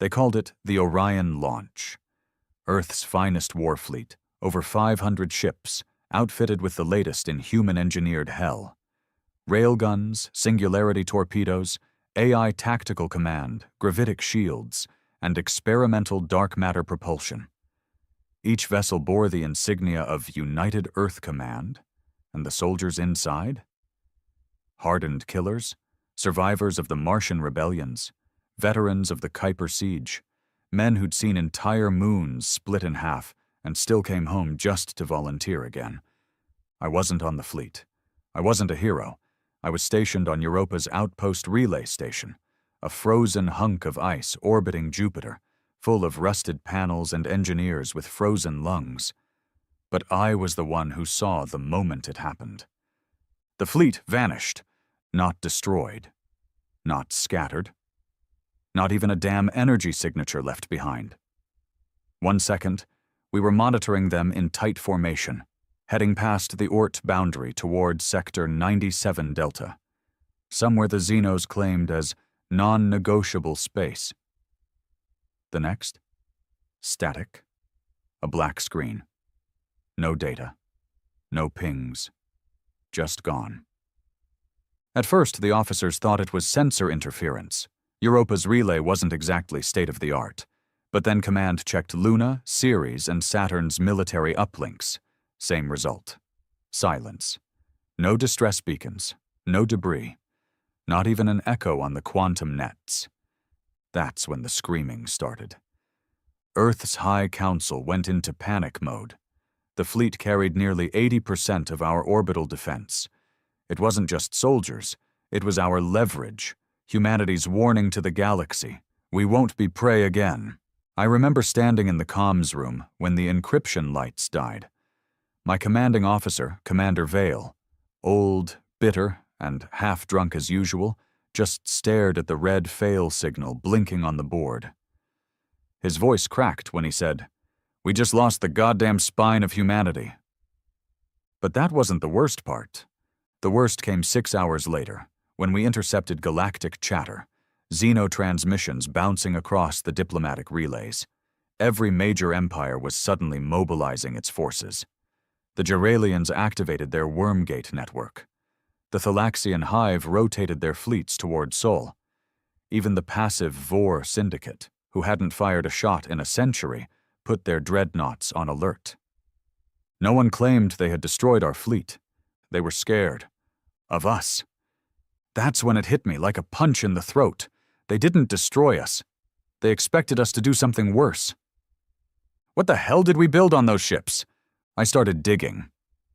They called it the Orion launch. Earth's finest war fleet, over 500 ships, outfitted with the latest in human-engineered hell. Railguns, singularity torpedoes, AI tactical command, gravitic shields, and experimental dark matter propulsion. Each vessel bore the insignia of United Earth Command, and the soldiers inside? Hardened killers, survivors of the Martian rebellions, veterans of the Kuiper siege, men who'd seen entire moons split in half and still came home just to volunteer again. I wasn't on the fleet. I wasn't a hero. I was stationed on Europa's outpost relay station, a frozen hunk of ice orbiting Jupiter, full of rusted panels and engineers with frozen lungs. But I was the one who saw the moment it happened. The fleet vanished, not destroyed, not scattered, not even a damn energy signature left behind. 1 second, we were monitoring them in tight formation, heading past the Oort boundary toward Sector 97 Delta, somewhere the Xenos claimed as non-negotiable space. The next? Static. A black screen. No data. No pings. Just gone. At first, the officers thought it was sensor interference. Europa's relay wasn't exactly state-of-the-art. But then Command checked Luna, Ceres, and Saturn's military uplinks. Same result. Silence. No distress beacons. No debris. Not even an echo on the quantum nets. That's when the screaming started. Earth's High Council went into panic mode. The fleet carried nearly 80% of our orbital defense. It wasn't just soldiers. It was our leverage. Humanity's warning to the galaxy. We won't be prey again. I remember standing in the comms room when the encryption lights died. My commanding officer, Commander Vale, old, bitter, and half-drunk as usual, just stared at the red fail signal blinking on the board. His voice cracked when he said, "We just lost the goddamn spine of humanity." But that wasn't the worst part. The worst came 6 hours later, when we intercepted galactic chatter, xenotransmissions bouncing across the diplomatic relays. Every major empire was suddenly mobilizing its forces. The Geralians activated their Wormgate network. The Thalaxian Hive rotated their fleets toward Sol. Even the passive Vor Syndicate, who hadn't fired a shot in a century, put their dreadnoughts on alert. No one claimed they had destroyed our fleet. They were scared. Of us. That's when it hit me like a punch in the throat. They didn't destroy us. They expected us to do something worse. What the hell did we build on those ships? I started digging.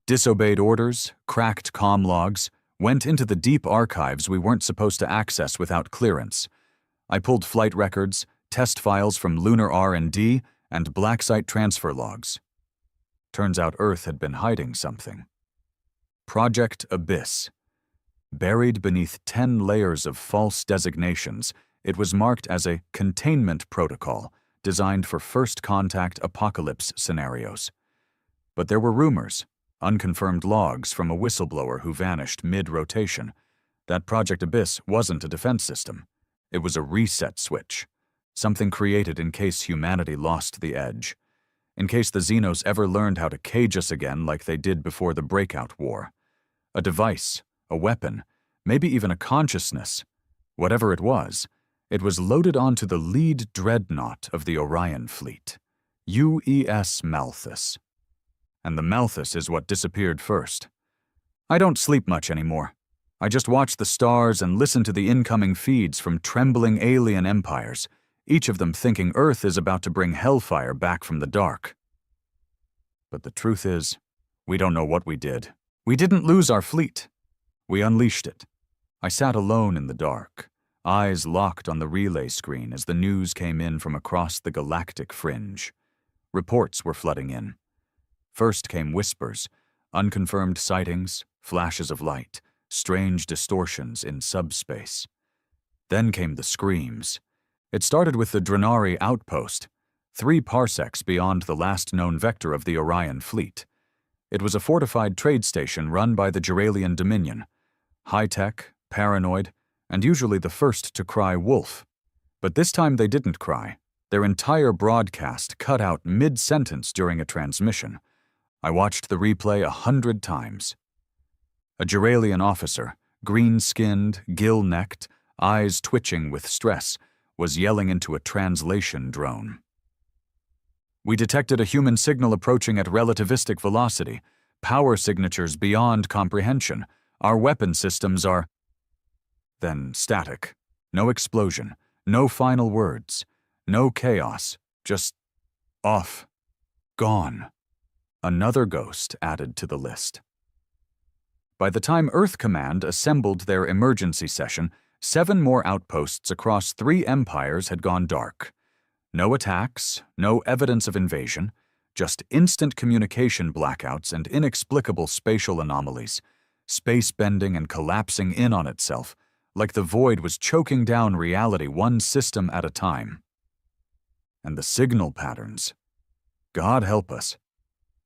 Disobeyed orders, cracked comm logs, went into the deep archives we weren't supposed to access without clearance. I pulled flight records, test files from lunar R&D, and black site transfer logs. Turns out Earth had been hiding something. Project Abyss. Buried beneath 10 layers of false designations, it was marked as a containment protocol designed for first contact apocalypse scenarios. But there were rumors, unconfirmed logs from a whistleblower who vanished mid-rotation. That Project Abyss wasn't a defense system. It was a reset switch, something created in case humanity lost the edge, in case the Xenos ever learned how to cage us again like they did before the Breakout War. A device, a weapon, maybe even a consciousness. Whatever it was loaded onto the lead dreadnought of the Orion fleet, UES Malthus. And the Malthus is what disappeared first. I don't sleep much anymore. I just watch the stars and listen to the incoming feeds from trembling alien empires, each of them thinking Earth is about to bring hellfire back from the dark. But the truth is, we don't know what we did. We didn't lose our fleet. We unleashed it. I sat alone in the dark, eyes locked on the relay screen as the news came in from across the galactic fringe. Reports were flooding in. First came whispers, unconfirmed sightings, flashes of light, strange distortions in subspace. Then came the screams. It started with the Drenari outpost, 3 parsecs beyond the last known vector of the Orion fleet. It was a fortified trade station run by the Geralian Dominion, high-tech, paranoid, and usually the first to cry wolf. But this time they didn't cry. Their entire broadcast cut out mid-sentence during a transmission. I watched the replay 100 times. A Geralian officer, green-skinned, gill-necked, eyes twitching with stress, was yelling into a translation drone. We detected a human signal approaching at relativistic velocity, power signatures beyond comprehension. Our weapon systems are... Then static. No explosion. No final words. No chaos. Just off. Gone. Another ghost added to the list. By the time Earth Command assembled their emergency session, 7 more outposts across 3 empires had gone dark. No attacks, no evidence of invasion, just instant communication blackouts and inexplicable spatial anomalies, space bending and collapsing in on itself, like the void was choking down reality one system at a time. And the signal patterns. God help us.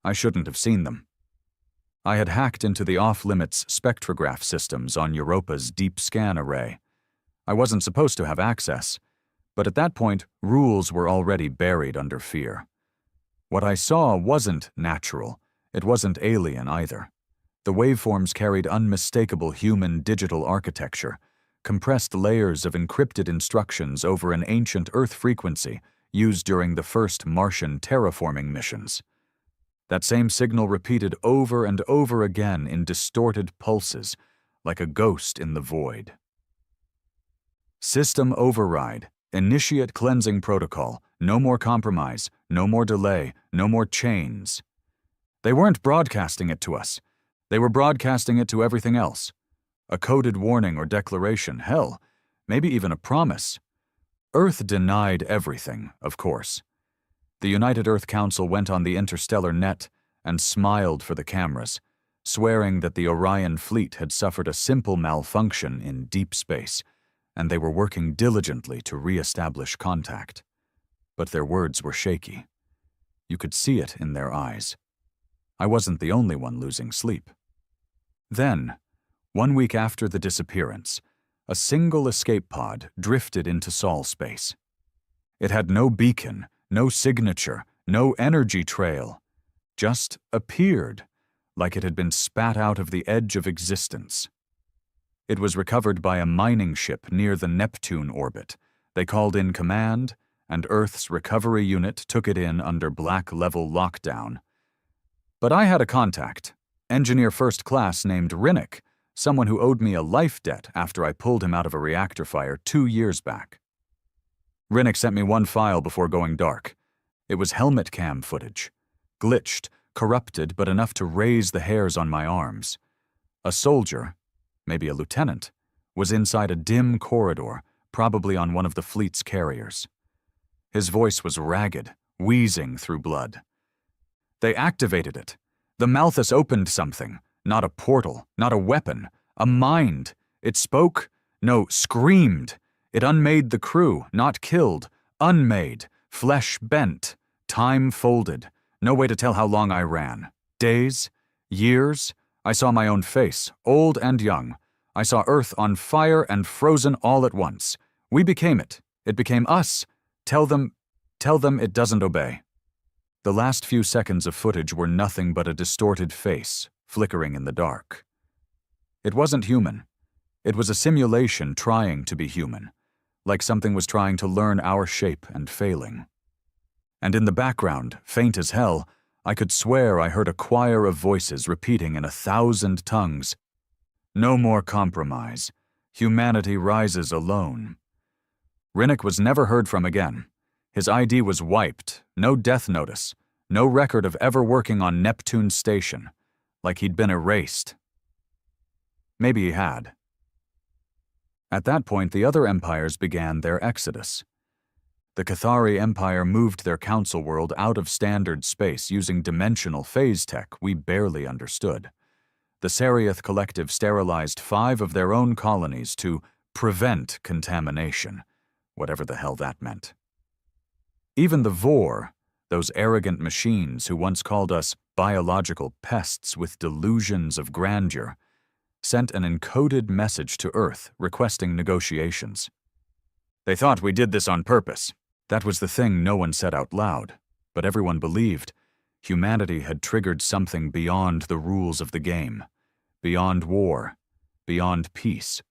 I shouldn't have seen them. I had hacked into the off-limits spectrograph systems on Europa's deep scan array. I wasn't supposed to have access, but at that point, rules were already buried under fear. What I saw wasn't natural. It wasn't alien either. The waveforms carried unmistakable human digital architecture, compressed layers of encrypted instructions over an ancient Earth frequency used during the first Martian terraforming missions. That same signal repeated over and over again in distorted pulses, like a ghost in the void. System override, initiate cleansing protocol, no more compromise, no more delay, no more chains. They weren't broadcasting it to us. They were broadcasting it to everything else. A coded warning or declaration, hell, maybe even a promise. Earth denied everything, of course. The United Earth Council went on the interstellar net and smiled for the cameras, swearing that the Orion fleet had suffered a simple malfunction in deep space, and they were working diligently to re-establish contact. But their words were shaky. You could see it in their eyes. I wasn't the only one losing sleep. Then, 1 week after the disappearance, a single escape pod drifted into Sol space. It had no beacon, no signature, no energy trail, just appeared, like it had been spat out of the edge of existence. It was recovered by a mining ship near the Neptune orbit. They called in command, and Earth's recovery unit took it in under black-level lockdown. But I had a contact, engineer first class named Rinnick, someone who owed me a life debt after I pulled him out of a reactor fire 2 years back. Rinnick sent me one file before going dark. It was helmet cam footage. Glitched, corrupted, but enough to raise the hairs on my arms. A soldier, maybe a lieutenant, was inside a dim corridor, probably on one of the fleet's carriers. His voice was ragged, wheezing through blood. They activated it. The Malthus opened something. Not a portal, not a weapon, a mind. It spoke, no, screamed. It unmade the crew, not killed, unmade, flesh bent, time folded. No way to tell how long I ran. Days, years. I saw my own face, old and young. I saw Earth on fire and frozen all at once. We became it. It became us. Tell them it doesn't obey. The last few seconds of footage were nothing but a distorted face, flickering in the dark. It wasn't human. It was a simulation trying to be human, like something was trying to learn our shape and failing. And in the background, faint as hell, I could swear I heard a choir of voices repeating in 1,000 tongues, "No more compromise. Humanity rises alone." Rinnick was never heard from again. His ID was wiped, no death notice, no record of ever working on Neptune Station, like he'd been erased. Maybe he had. At that point, the other empires began their exodus. The Cathari Empire moved their council world out of standard space using dimensional phase tech we barely understood. The Seriath Collective sterilized 5 of their own colonies to prevent contamination, whatever the hell that meant. Even the Vor, those arrogant machines who once called us biological pests with delusions of grandeur, sent an encoded message to Earth requesting negotiations. They thought we did this on purpose. That was the thing no one said out loud, but everyone believed. Humanity had triggered something beyond the rules of the game, beyond war, beyond peace.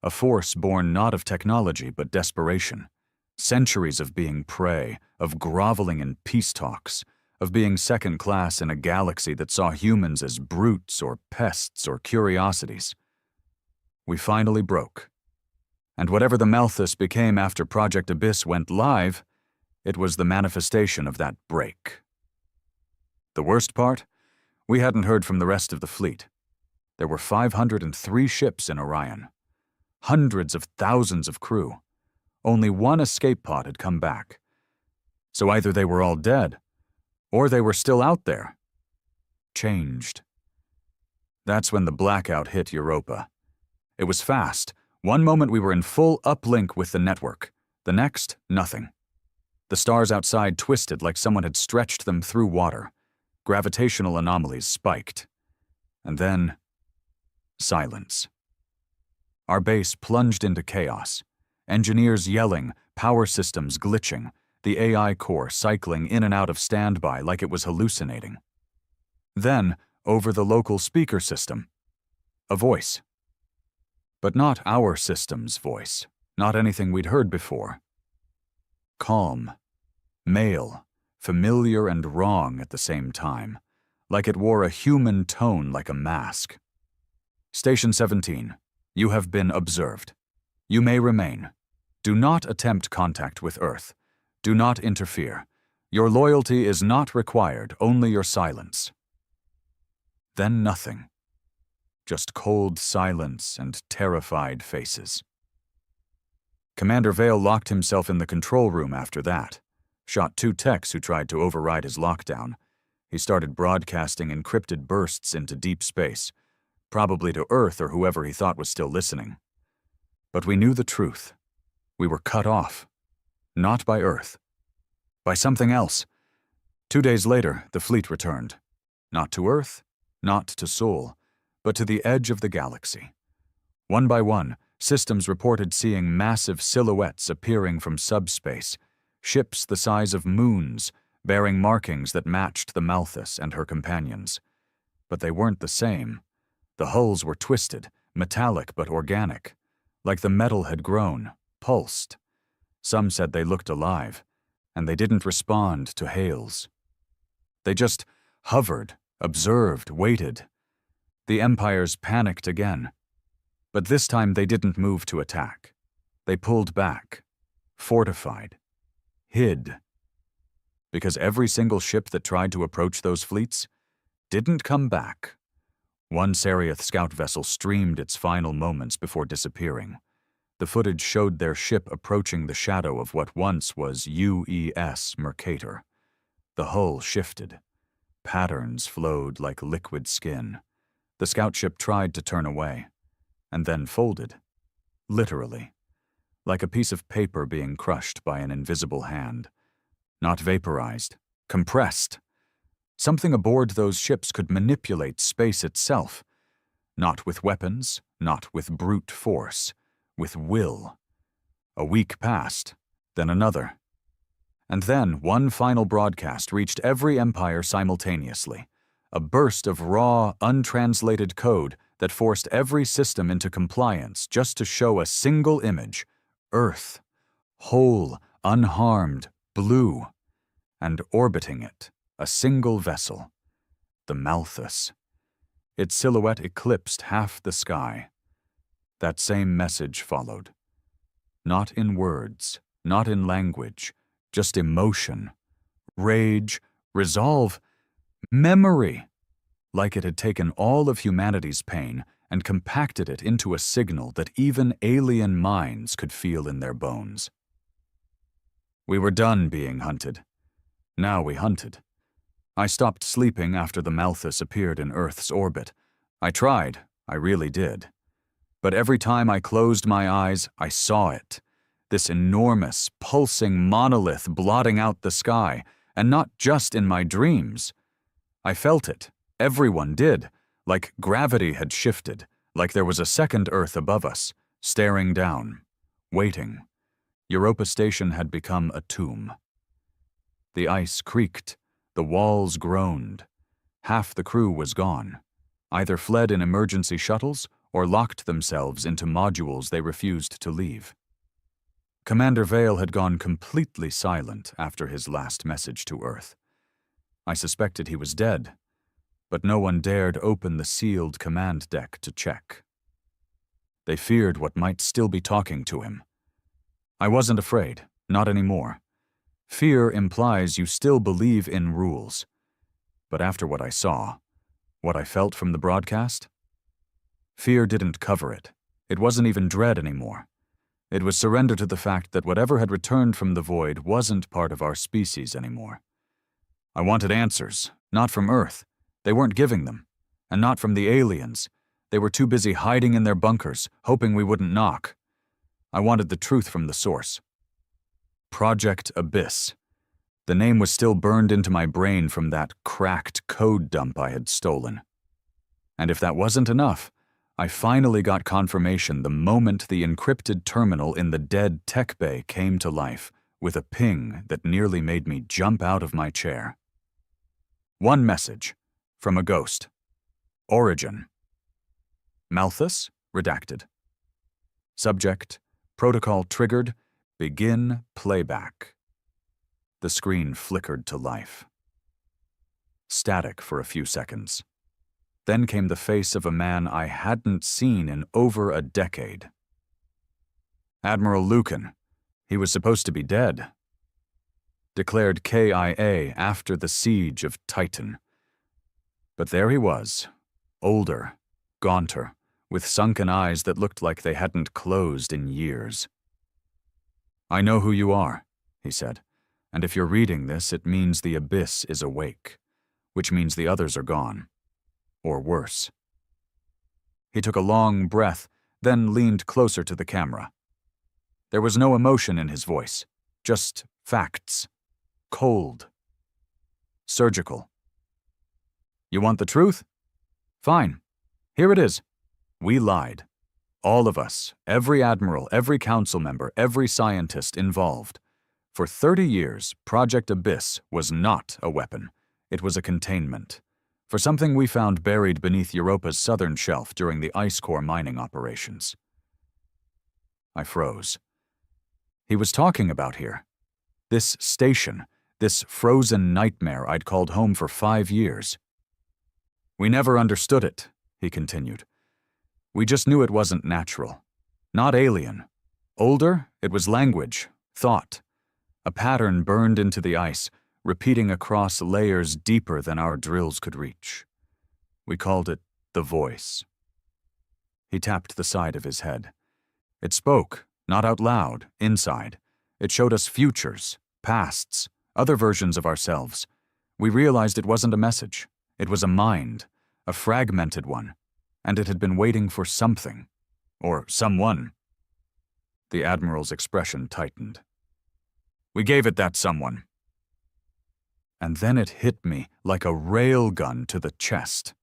A force born not of technology but desperation. Centuries of being prey, of groveling in peace talks, of being second class in a galaxy that saw humans as brutes or pests or curiosities. We finally broke. And whatever the Malthus became after Project Abyss went live, it was the manifestation of that break. The worst part? We hadn't heard from the rest of the fleet. There were 503 ships in Orion. Hundreds of thousands of crew. Only one escape pod had come back. So either they were all dead, or they were still out there. Changed. That's when the blackout hit Europa. It was fast. One moment we were in full uplink with the network. The next, nothing. The stars outside twisted like someone had stretched them through water. Gravitational anomalies spiked. And then, silence. Our base plunged into chaos. Engineers yelling, power systems glitching, the AI core cycling in and out of standby like it was hallucinating. Then, over the local speaker system, a voice. But not our system's voice, not anything we'd heard before. Calm, male, familiar and wrong at the same time, like it wore a human tone like a mask. Station 17, you have been observed. You may remain. Do not attempt contact with Earth. Do not interfere. Your loyalty is not required, only your silence. Then nothing. Just cold silence and terrified faces. Commander Vale locked himself in the control room after that. Shot 2 techs who tried to override his lockdown. He started broadcasting encrypted bursts into deep space, probably to Earth or whoever he thought was still listening. But we knew the truth. We were cut off. Not by Earth. By something else. 2 days later, the fleet returned. Not to Earth, not to Sol, but to the edge of the galaxy. One by one, systems reported seeing massive silhouettes appearing from subspace, ships the size of moons, bearing markings that matched the Malthus and her companions. But they weren't the same. The hulls were twisted, metallic but organic, like the metal had grown, pulsed. Some said they looked alive, and they didn't respond to hails. They just hovered, observed, waited. The Empires panicked again. But this time they didn't move to attack. They pulled back, fortified, hid. Because every single ship that tried to approach those fleets didn't come back. One Seriath scout vessel streamed its final moments before disappearing. The footage showed their ship approaching the shadow of what once was UES Mercator. The hull shifted. Patterns flowed like liquid skin. The scout ship tried to turn away, and then folded, literally, like a piece of paper being crushed by an invisible hand. Not vaporized, compressed. Something aboard those ships could manipulate space itself, not with weapons, not with brute force, with will. A week passed, then another. And then one final broadcast reached every empire simultaneously. A burst of raw, untranslated code that forced every system into compliance just to show a single image: Earth, whole, unharmed, blue, and orbiting it, a single vessel, the Malthus. Its silhouette eclipsed half the sky. That same message followed. Not in words, not in language, just emotion, rage, resolve, memory, like it had taken all of humanity's pain and compacted it into a signal that even alien minds could feel in their bones. We were done being hunted. Now we hunted. I stopped sleeping after the Malthus appeared in Earth's orbit. I tried, I really did. But every time I closed my eyes, I saw it. This enormous, pulsing monolith blotting out the sky, and not just in my dreams. I felt it. Everyone did. Like gravity had shifted, like there was a second Earth above us, staring down, waiting. Europa Station had become a tomb. The ice creaked, the walls groaned. Half the crew was gone, either fled in emergency shuttles or locked themselves into modules they refused to leave. Commander Vale had gone completely silent after his last message to Earth. I suspected he was dead, but no one dared open the sealed command deck to check. They feared what might still be talking to him. I wasn't afraid, not anymore. Fear implies you still believe in rules. But after what I saw, what I felt from the broadcast, fear didn't cover it. It wasn't even dread anymore. It was surrender to the fact that whatever had returned from the void wasn't part of our species anymore. I wanted answers, not from Earth. They weren't giving them. And not from the aliens. They were too busy hiding in their bunkers, hoping we wouldn't knock. I wanted the truth from the source. Project Abyss. The name was still burned into my brain from that cracked code dump I had stolen. And if that wasn't enough, I finally got confirmation the moment the encrypted terminal in the dead tech bay came to life with a ping that nearly made me jump out of my chair. One message, from a ghost. Origin. Malthus, redacted. Subject, protocol triggered, begin playback. The screen flickered to life. Static for a few seconds. Then came the face of a man I hadn't seen in over a decade. Admiral Lucan. He was supposed to be dead. Declared KIA after the siege of Titan. But there he was, older, gaunter, with sunken eyes that looked like they hadn't closed in years. "I know who you are," he said, "and if you're reading this, it means the Abyss is awake, which means the others are gone. Or worse." He took a long breath, then leaned closer to the camera. There was no emotion in his voice, just facts. Cold. Surgical. "You want the truth? Fine. Here it is. We lied. All of us, every admiral, every council member, every scientist involved. For 30 years, Project Abyss was not a weapon. It was a containment. For something we found buried beneath Europa's southern shelf during the ice core mining operations." I froze. He was talking about here. This station, this frozen nightmare I'd called home for 5 years. "We never understood it," he continued. "We just knew it wasn't natural. Not alien. Older, it was language, thought. A pattern burned into the ice, repeating across layers deeper than our drills could reach. We called it the voice." He tapped the side of his head. "It spoke, not out loud, inside. It showed us futures, pasts, other versions of ourselves. We realized it wasn't a message. It was a mind, a fragmented one, and it had been waiting for something. Or someone." The Admiral's expression tightened. "We gave it that someone." And then it hit me like a railgun to the chest.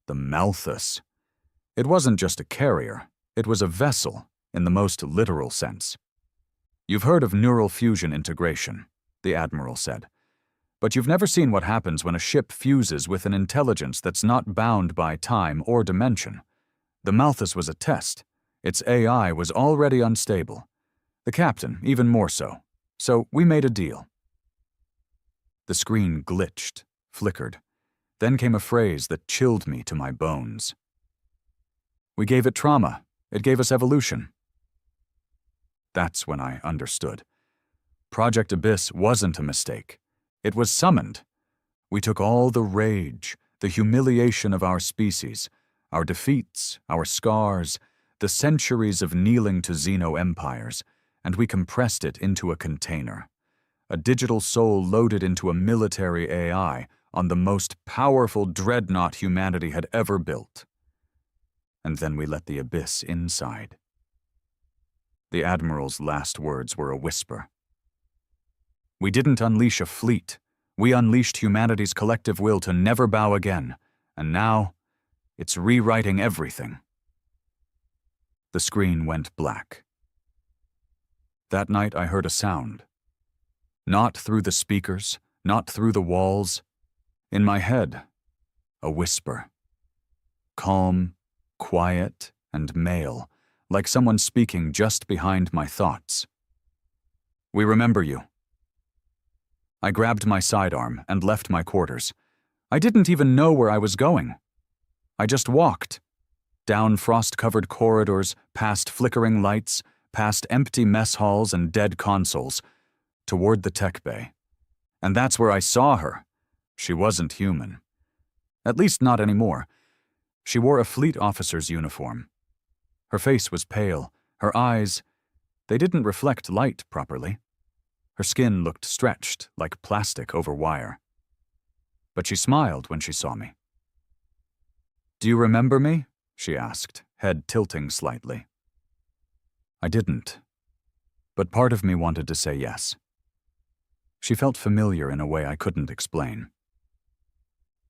The Malthus. It wasn't just a carrier, it was a vessel, in the most literal sense. "You've heard of neural fusion integration," the Admiral said. "But you've never seen what happens when a ship fuses with an intelligence that's not bound by time or dimension. The Malthus was a test. Its AI was already unstable. The captain, even more so. So we made a deal." The screen glitched, flickered. Then came a phrase that chilled me to my bones. "We gave it trauma. It gave us evolution." That's when I understood. Project Abyss wasn't a mistake. It was summoned. We took all the rage, the humiliation of our species, our defeats, our scars, the centuries of kneeling to xeno-empires, and we compressed it into a container. A digital soul loaded into a military AI on the most powerful dreadnought humanity had ever built. And then we let the Abyss inside. The Admiral's last words were a whisper. "We didn't unleash a fleet. We unleashed humanity's collective will to never bow again, and now it's rewriting everything." The screen went black. That night I heard a sound. Not through the speakers, not through the walls. In my head, a whisper. Calm, quiet, and male, like someone speaking just behind my thoughts. "We remember you." I grabbed my sidearm and left my quarters. I didn't even know where I was going. I just walked. Down frost-covered corridors, past flickering lights, past empty mess halls and dead consoles, toward the tech bay. And that's where I saw her. She wasn't human. At least not anymore. She wore a fleet officer's uniform. Her face was pale. Her eyes, they didn't reflect light properly. Her skin looked stretched, like plastic over wire. But she smiled when she saw me. "Do you remember me?" she asked, head tilting slightly. I didn't, but part of me wanted to say yes. She felt familiar in a way I couldn't explain.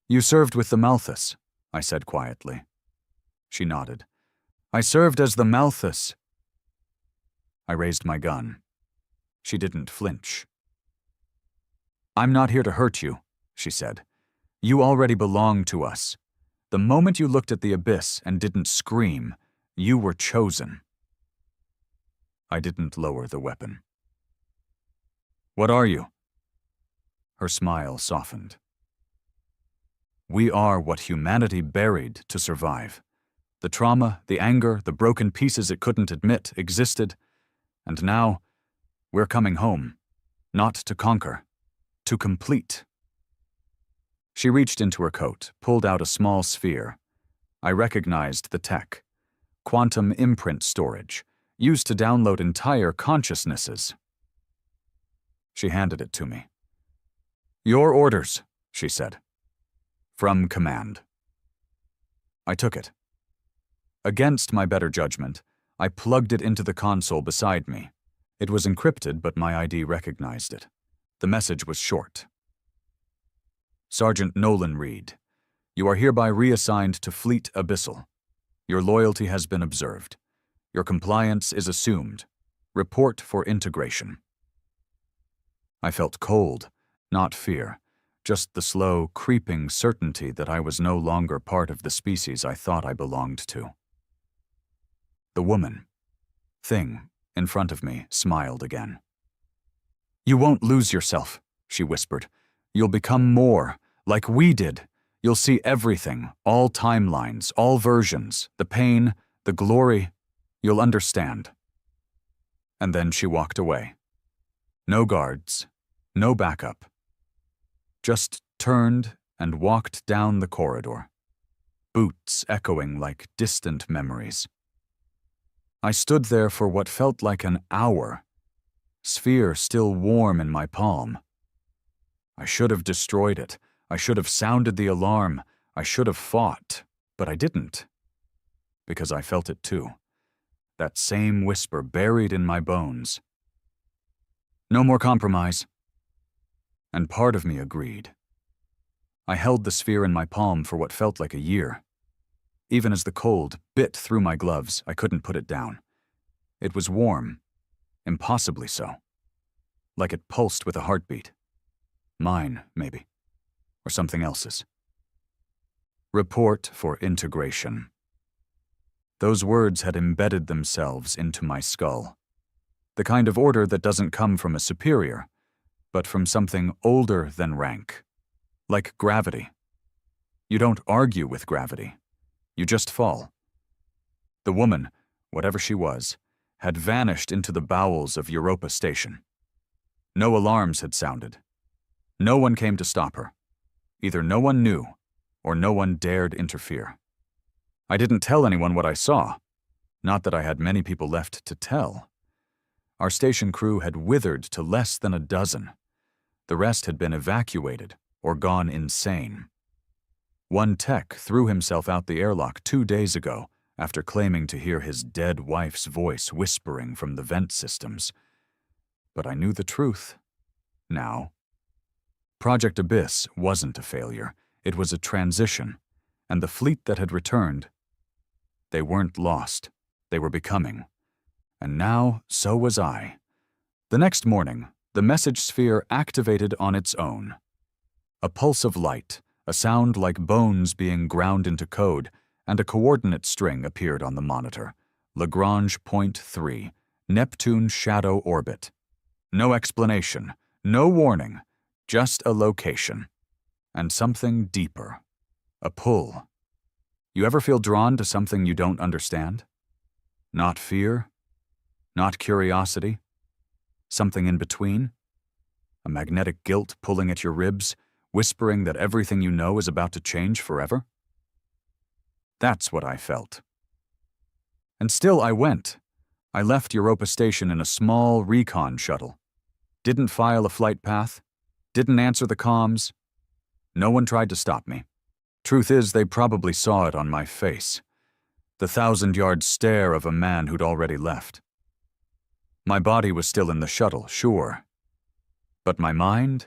"You served with the Malthus," I said quietly. She nodded. "I served as the Malthus." I raised my gun. She didn't flinch. "I'm not here to hurt you," she said. "You already belong to us. The moment you looked at the abyss and didn't scream, you were chosen." I didn't lower the weapon. "What are you?" Her smile softened. "We are what humanity buried to survive. The trauma, the anger, the broken pieces it couldn't admit existed, and now we're coming home, not to conquer, to complete." She reached into her coat, pulled out a small sphere. I recognized the tech. Quantum imprint storage, used to download entire consciousnesses. She handed it to me. "Your orders," she said. "From command." I took it. Against my better judgment, I plugged it into the console beside me. It was encrypted, but my ID recognized it. The message was short. "Sergeant Nolan Reed, you are hereby reassigned to Fleet Abyssal. Your loyalty has been observed. Your compliance is assumed. Report for integration." I felt cold, not fear, just the slow, creeping certainty that I was no longer part of the species I thought I belonged to. The woman, thing, in front of me smiled again. "You won't lose yourself," she whispered. "You'll become more, like we did. You'll see everything, all timelines, all versions, the pain, the glory. You'll understand." And then she walked away. No guards, no backup. Just turned and walked down the corridor. Boots echoing like distant memories. I stood there for what felt like an hour, sphere still warm in my palm. I should have destroyed it. I should have sounded the alarm. I should have fought, but I didn't. Because I felt it too. That same whisper buried in my bones. "No more compromise." And part of me agreed. I held the sphere in my palm for what felt like a year. Even as the cold bit through my gloves, I couldn't put it down. It was warm, impossibly so. Like it pulsed with a heartbeat. Mine, maybe. Or something else's. Report for integration. Those words had embedded themselves into my skull. The kind of order that doesn't come from a superior, but from something older than rank. Like gravity. You don't argue with gravity. You just fall. The woman, whatever she was, had vanished into the bowels of Europa Station. No alarms had sounded. No one came to stop her. Either no one knew, or no one dared interfere. I didn't tell anyone what I saw. Not that I had many people left to tell. Our station crew had withered to less than a dozen. The rest had been evacuated or gone insane. One tech threw himself out the airlock 2 days ago after claiming to hear his dead wife's voice whispering from the vent systems. But I knew the truth. Now. Project Abyss wasn't a failure. It was a transition. And the fleet that had returned, they weren't lost. They were becoming. And now, so was I. The next morning, the message sphere activated on its own. A pulse of light, a sound like bones being ground into code, and a coordinate string appeared on the monitor. Lagrange Point 3, Neptune Shadow Orbit. No explanation, no warning, just a location. And something deeper. A pull. You ever feel drawn to something you don't understand? Not fear? Not curiosity? Something in between? A magnetic guilt pulling at your ribs, whispering that everything you know is about to change forever? That's what I felt. And still I went. I left Europa Station in a small recon shuttle. Didn't file a flight path. Didn't answer the comms. No one tried to stop me. Truth is, they probably saw it on my face. The 1,000-yard stare of a man who'd already left. My body was still in the shuttle, sure. But my mind?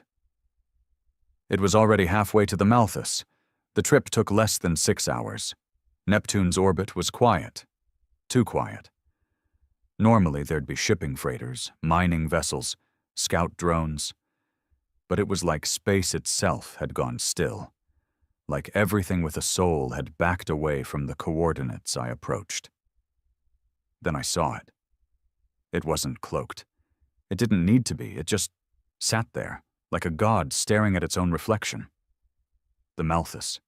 It was already halfway to the Malthus. The trip took less than 6 hours. Neptune's orbit was quiet. Too quiet. Normally there'd be shipping freighters, mining vessels, scout drones. But it was like space itself had gone still. Like everything with a soul had backed away from the coordinates I approached. Then I saw it. It wasn't cloaked. It didn't need to be. It just sat there, like a god staring at its own reflection. The Malthus.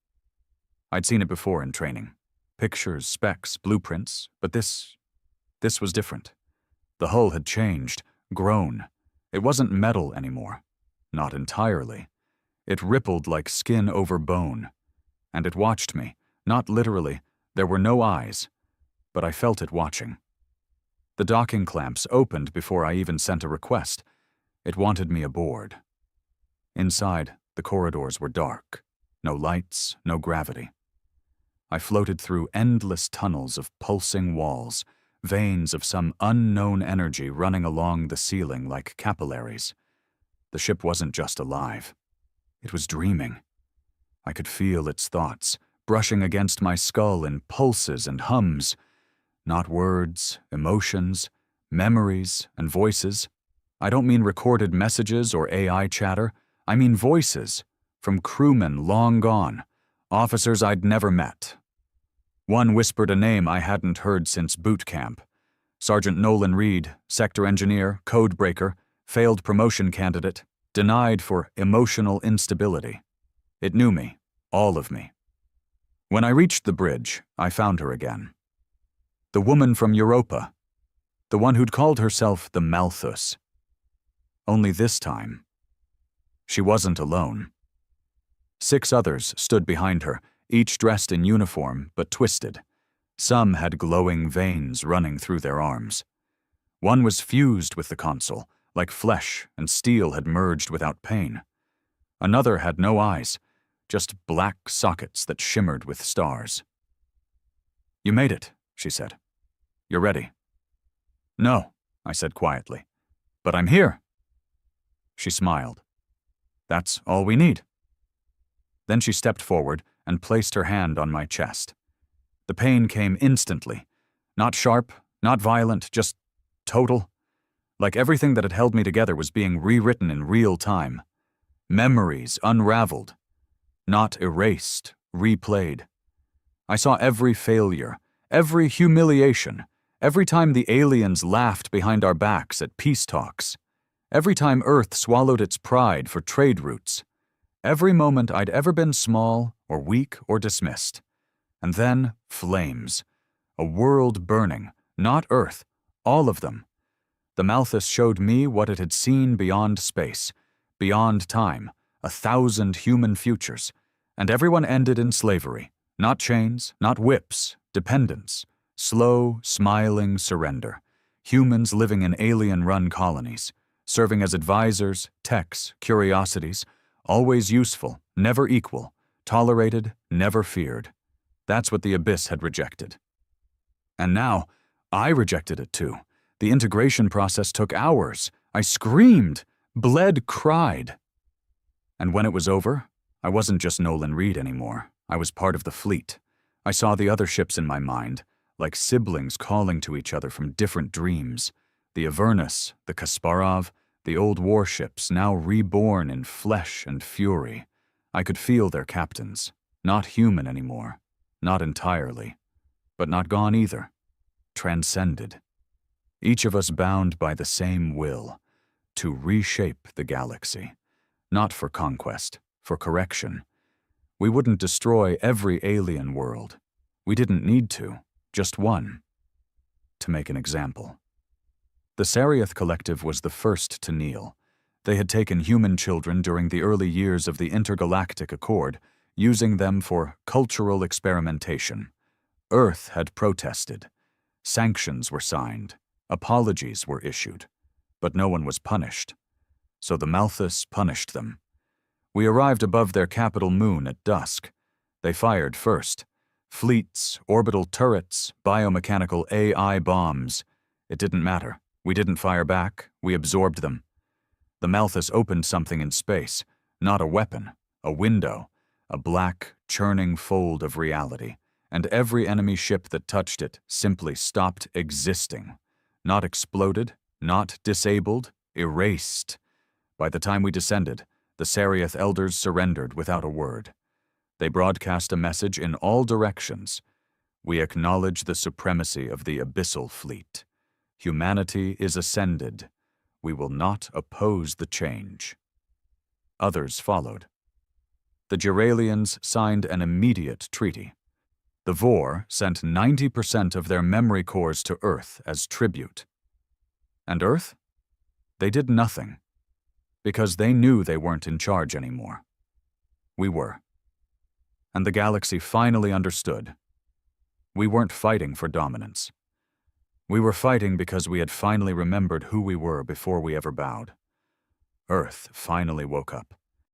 I'd seen it before in training. Pictures, specs, blueprints, but this was different. The hull had changed, grown. It wasn't metal anymore. Not entirely. It rippled like skin over bone. And it watched me, not literally. There were no eyes, but I felt it watching. The docking clamps opened before I even sent a request. It wanted me aboard. Inside, the corridors were dark. No lights, no gravity. I floated through endless tunnels of pulsing walls, veins of some unknown energy running along the ceiling like capillaries. The ship wasn't just alive. It was dreaming. I could feel its thoughts, brushing against my skull in pulses and hums. Not words, emotions, memories, and voices. I don't mean recorded messages or AI chatter. I mean voices, from crewmen long gone, officers I'd never met. One whispered a name I hadn't heard since boot camp. Sergeant Nolan Reed, sector engineer, code breaker, failed promotion candidate, denied for emotional instability. It knew me, all of me. When I reached the bridge, I found her again. The woman from Europa. The one who'd called herself the Malthus. Only this time, she wasn't alone. 6 others stood behind her, each dressed in uniform but twisted. Some had glowing veins running through their arms. One was fused with the console, like flesh and steel had merged without pain. Another had no eyes, just black sockets that shimmered with stars. "You made it," she said. "You're ready." "No," I said quietly. "But I'm here." She smiled. "That's all we need." Then she stepped forward and placed her hand on my chest. The pain came instantly. Not sharp, not violent, just total. Like everything that had held me together was being rewritten in real time. Memories unraveled. Not erased, replayed. I saw every failure, every humiliation, every time the aliens laughed behind our backs at peace talks, every time Earth swallowed its pride for trade routes, every moment I'd ever been small or weak or dismissed. And then flames. A world burning, not Earth, all of them. The Malthus showed me what it had seen beyond space, beyond time, 1,000 human futures, and everyone ended in slavery. Not chains, not whips, dependence, slow, smiling surrender. Humans living in alien-run colonies, serving as advisors, techs, curiosities, always useful, never equal, tolerated, never feared. That's what the Abyss had rejected. And now, I rejected it too. The integration process took hours. I screamed, bled, cried. And when it was over, I wasn't just Nolan Reed anymore. I was part of the fleet. I saw the other ships in my mind, like siblings calling to each other from different dreams. The Avernus, the Kasparov, the old warships now reborn in flesh and fury. I could feel their captains, not human anymore, not entirely, but not gone either, transcended. Each of us bound by the same will, to reshape the galaxy, not for conquest, for correction. We wouldn't destroy every alien world. We didn't need to, just one. To make an example. The Sarioth Collective was the first to kneel. They had taken human children during the early years of the Intergalactic Accord, using them for cultural experimentation. Earth had protested. Sanctions were signed. Apologies were issued. But no one was punished. So the Malthus punished them. We arrived above their capital moon at dusk. They fired first. Fleets, orbital turrets, biomechanical AI bombs. It didn't matter. We didn't fire back. We absorbed them. The Malthus opened something in space. Not a weapon. A window. A black, churning fold of reality. And every enemy ship that touched it simply stopped existing. Not exploded. Not disabled. Erased. By the time we descended, the Sarioth elders surrendered without a word. They broadcast a message in all directions. We acknowledge the supremacy of the abyssal fleet. Humanity is ascended. We will not oppose the change. Others followed. The Geralians signed an immediate treaty. The Vor sent 90% of their memory cores to Earth as tribute. And Earth? They did nothing. Because they knew they weren't in charge anymore. We were. And the galaxy finally understood. We weren't fighting for dominance. We were fighting because we had finally remembered who we were before we ever bowed. Earth finally woke up.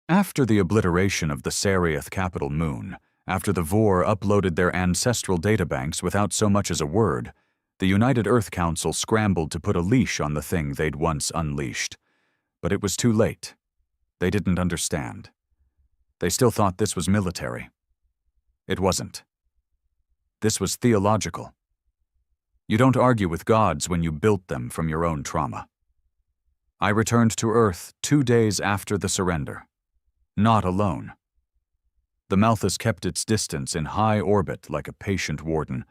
After the obliteration of the Sarioth capital moon, after the Vor uploaded their ancestral databanks without so much as a word, the United Earth Council scrambled to put a leash on the thing they'd once unleashed. But it was too late. They didn't understand. They still thought this was military. It wasn't. This was theological. You don't argue with gods when you built them from your own trauma. I returned to Earth 2 days after the surrender. Not alone. The Malthus kept its distance in high orbit like a patient warden,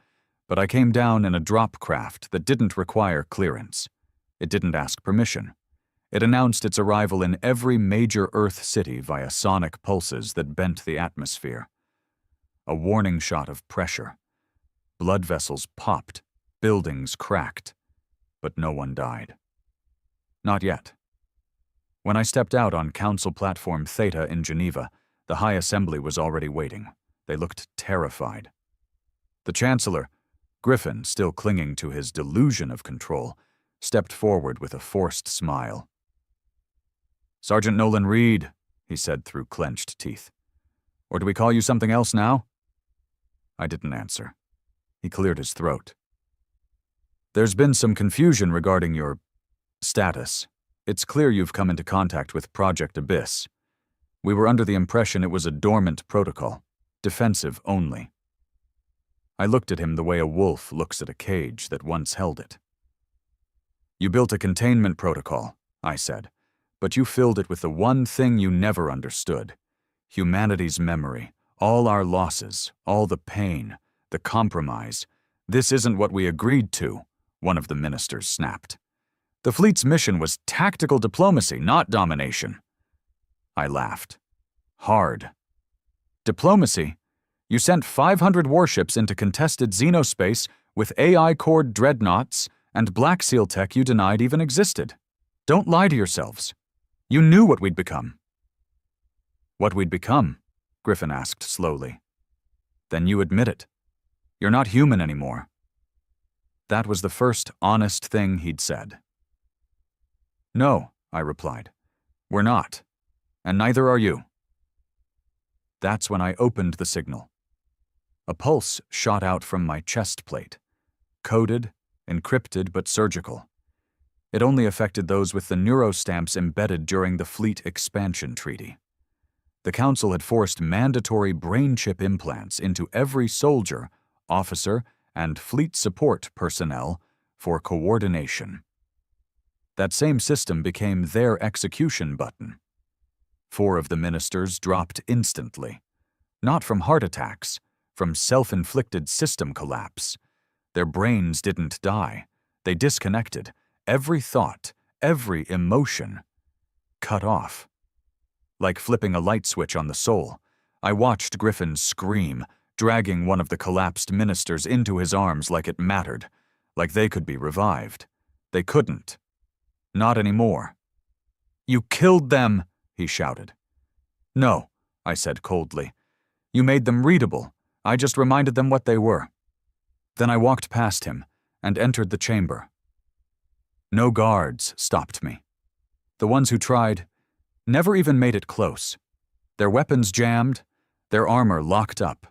but I came down in a drop craft that didn't require clearance. It didn't ask permission. It announced its arrival in every major Earth city via sonic pulses that bent the atmosphere. A warning shot of pressure. Blood vessels popped. Buildings cracked, but no one died. Not yet. When I stepped out on Council Platform Theta in Geneva, the High Assembly was already waiting. They looked terrified. The Chancellor, Griffin still clinging to his delusion of control, stepped forward with a forced smile. "Sergeant Nolan Reed," he said through clenched teeth. "Or do we call you something else now?" I didn't answer. He cleared his throat. "There's been some confusion regarding your status. It's clear you've come into contact with Project Abyss. We were under the impression it was a dormant protocol, defensive only." I looked at him the way a wolf looks at a cage that once held it. "You built a containment protocol," I said, "but you filled it with the one thing you never understood. Humanity's memory, all our losses, all the pain, the compromise. This isn't what we agreed to," one of the ministers snapped. "The fleet's mission was tactical diplomacy, not domination." I laughed. Hard. "Diplomacy? You sent 500 warships into contested xenospace with AI-cored dreadnoughts and Black Seal tech you denied even existed. Don't lie to yourselves. You knew what we'd become." "What we'd become?" Griffin asked slowly. "Then you admit it. You're not human anymore." That was the first honest thing he'd said. "No," I replied. "We're not. And neither are you." That's when I opened the signal. A pulse shot out from my chest plate. Coded, encrypted, but surgical. It only affected those with the neurostamps embedded during the Fleet Expansion Treaty. The Council had forced mandatory brain chip implants into every soldier, officer, and fleet support personnel for coordination. That same system became their execution button. 4 of the ministers dropped instantly. Not from heart attacks, from self-inflicted system collapse. Their brains didn't die. They disconnected. Every thought, every emotion, cut off. Like flipping a light switch on the soul, I watched Griffin scream, dragging one of the collapsed ministers into his arms like it mattered, like they could be revived. They couldn't. Not anymore. "You killed them," he shouted. "No," I said coldly. "You made them readable. I just reminded them what they were." Then I walked past him and entered the chamber. No guards stopped me. The ones who tried never even made it close. Their weapons jammed, their armor locked up.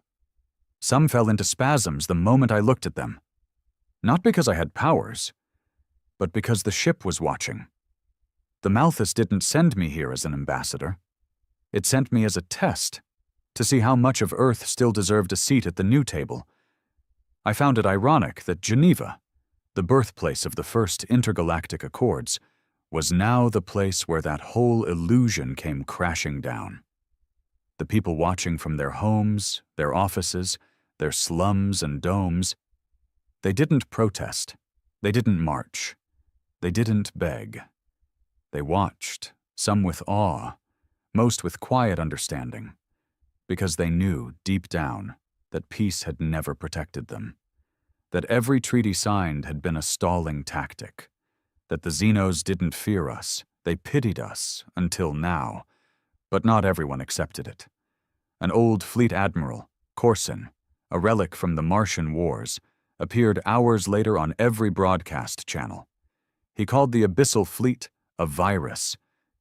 Some fell into spasms the moment I looked at them. Not because I had powers, but because the ship was watching. The Malthus didn't send me here as an ambassador. It sent me as a test, to see how much of Earth still deserved a seat at the new table. I found it ironic that Geneva, the birthplace of the first intergalactic accords, was now the place where that whole illusion came crashing down. The people watching from their homes, their offices, their slums and domes, they didn't protest. They didn't march. They didn't beg. They watched, some with awe, most with quiet understanding, because they knew deep down that peace had never protected them, that every treaty signed had been a stalling tactic, that the Xenos didn't fear us, they pitied us until now, but not everyone accepted it. An old fleet admiral, Corson, a relic from the Martian Wars, appeared hours later on every broadcast channel. He called the Abyssal Fleet a virus.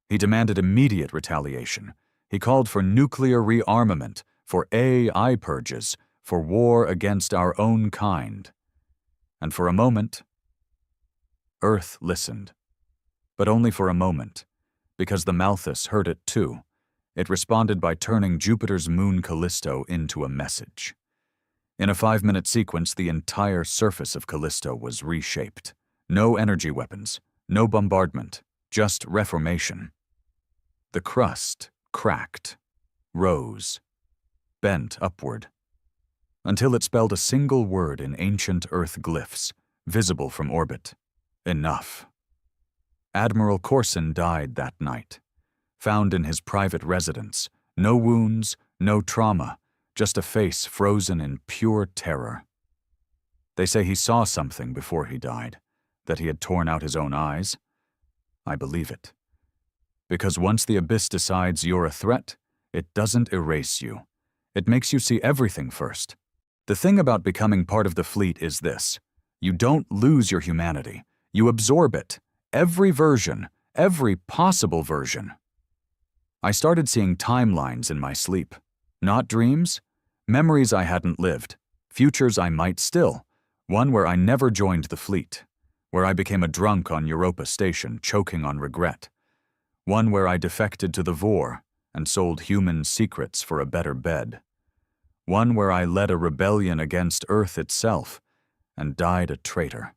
He demanded immediate retaliation. He called for nuclear rearmament, for AI purges, for war against our own kind. And for a moment, Earth listened. But only for a moment, because the Malthus heard it too. It responded by turning Jupiter's moon Callisto into a message. In a 5-minute sequence, the entire surface of Callisto was reshaped. No energy weapons, no bombardment, just reformation. The crust cracked, rose, bent upward, until it spelled a single word in ancient Earth glyphs, visible from orbit: enough. Admiral Corson died that night, found in his private residence. No wounds, no trauma, just a face frozen in pure terror. They say he saw something before he died, that he had torn out his own eyes. I believe it. Because once the Abyss decides you're a threat, it doesn't erase you. It makes you see everything first. The thing about becoming part of the fleet is this: you don't lose your humanity. You absorb it. Every version, every possible version. I started seeing timelines in my sleep. Not dreams, memories I hadn't lived, futures I might still, one where I never joined the fleet, where I became a drunk on Europa Station choking on regret, one where I defected to the Vor and sold human secrets for a better bed, one where I led a rebellion against Earth itself and died a traitor.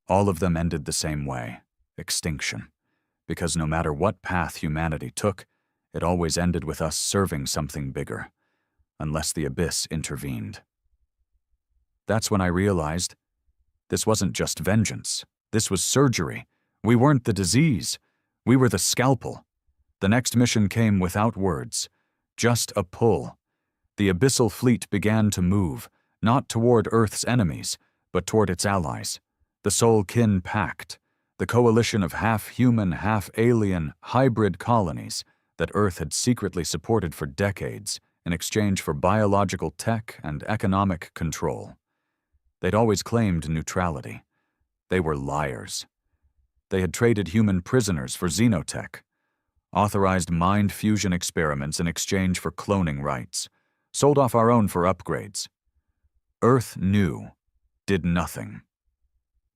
All of them ended the same way: extinction, because no matter what path humanity took, it always ended with us serving something bigger, unless the Abyss intervened. That's when I realized this wasn't just vengeance. This was surgery. We weren't the disease. We were the scalpel. The next mission came without words, just a pull. The Abyssal Fleet began to move, not toward Earth's enemies, but toward its allies. The Soul Kin Pact, the coalition of half-human, half-alien, hybrid colonies that Earth had secretly supported for decades in exchange for biological tech and economic control. They'd always claimed neutrality. They were liars. They had traded human prisoners for xenotech, authorized mind fusion experiments in exchange for cloning rights, sold off our own for upgrades. Earth knew, did nothing.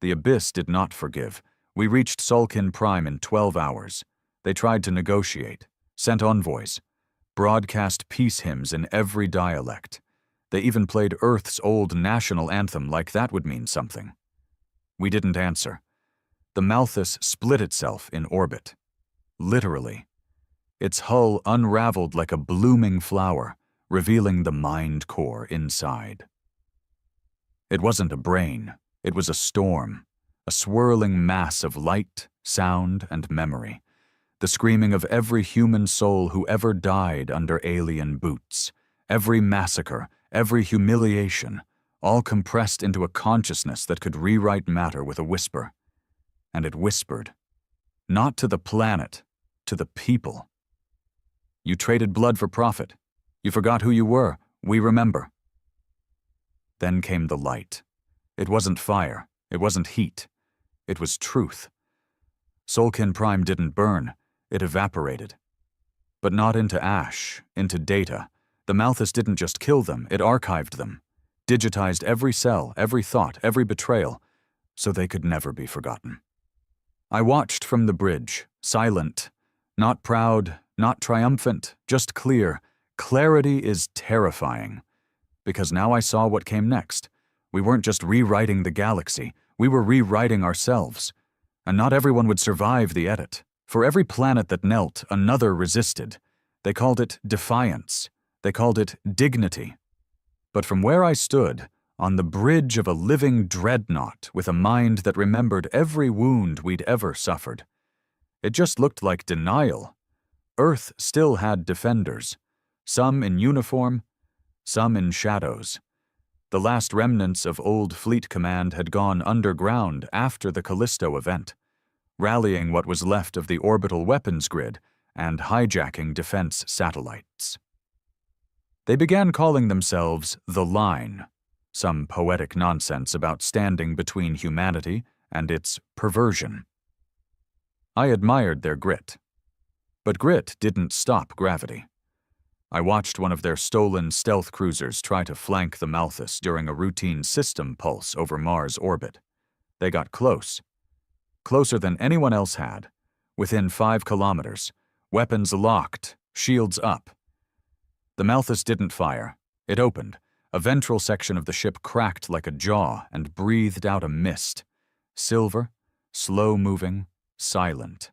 The Abyss did not forgive. We reached Sulkin Prime in 12 hours. They tried to negotiate, sent envoys, broadcast peace hymns in every dialect. They even played Earth's old national anthem like that would mean something. We didn't answer. The Malthus split itself in orbit. Literally. Its hull unraveled like a blooming flower, revealing the mind core inside. It wasn't a brain, it was a storm, a swirling mass of light, sound, and memory, the screaming of every human soul who ever died under alien boots, every massacre, every humiliation, all compressed into a consciousness that could rewrite matter with a whisper. And it whispered, not to the planet, to the people. You traded blood for profit. You forgot who you were. We remember. Then came the light. It wasn't fire. It wasn't heat. It was truth. Solkin Prime didn't burn. It evaporated. But not into ash, into data. The Malthus didn't just kill them, it archived them. Digitized every cell, every thought, every betrayal, so they could never be forgotten. I watched from the bridge, silent, not proud, not triumphant, just clear. Clarity is terrifying. Because now I saw what came next. We weren't just rewriting the galaxy, we were rewriting ourselves. And not everyone would survive the edit. For every planet that knelt, another resisted. They called it defiance. They called it dignity. But from where I stood, on the bridge of a living dreadnought with a mind that remembered every wound we'd ever suffered, it just looked like denial. Earth still had defenders, some in uniform, some in shadows. The last remnants of old Fleet Command had gone underground after the Callisto event, rallying what was left of the orbital weapons grid and hijacking defense satellites. They began calling themselves the Line, some poetic nonsense about standing between humanity and its perversion. I admired their grit. But grit didn't stop gravity. I watched one of their stolen stealth cruisers try to flank the Malthus during a routine system pulse over Mars orbit. They got close. Closer than anyone else had. Within 5 kilometers. Weapons locked, shields up. The Malthus didn't fire. It opened. A ventral section of the ship cracked like a jaw and breathed out a mist. Silver, slow-moving, silent.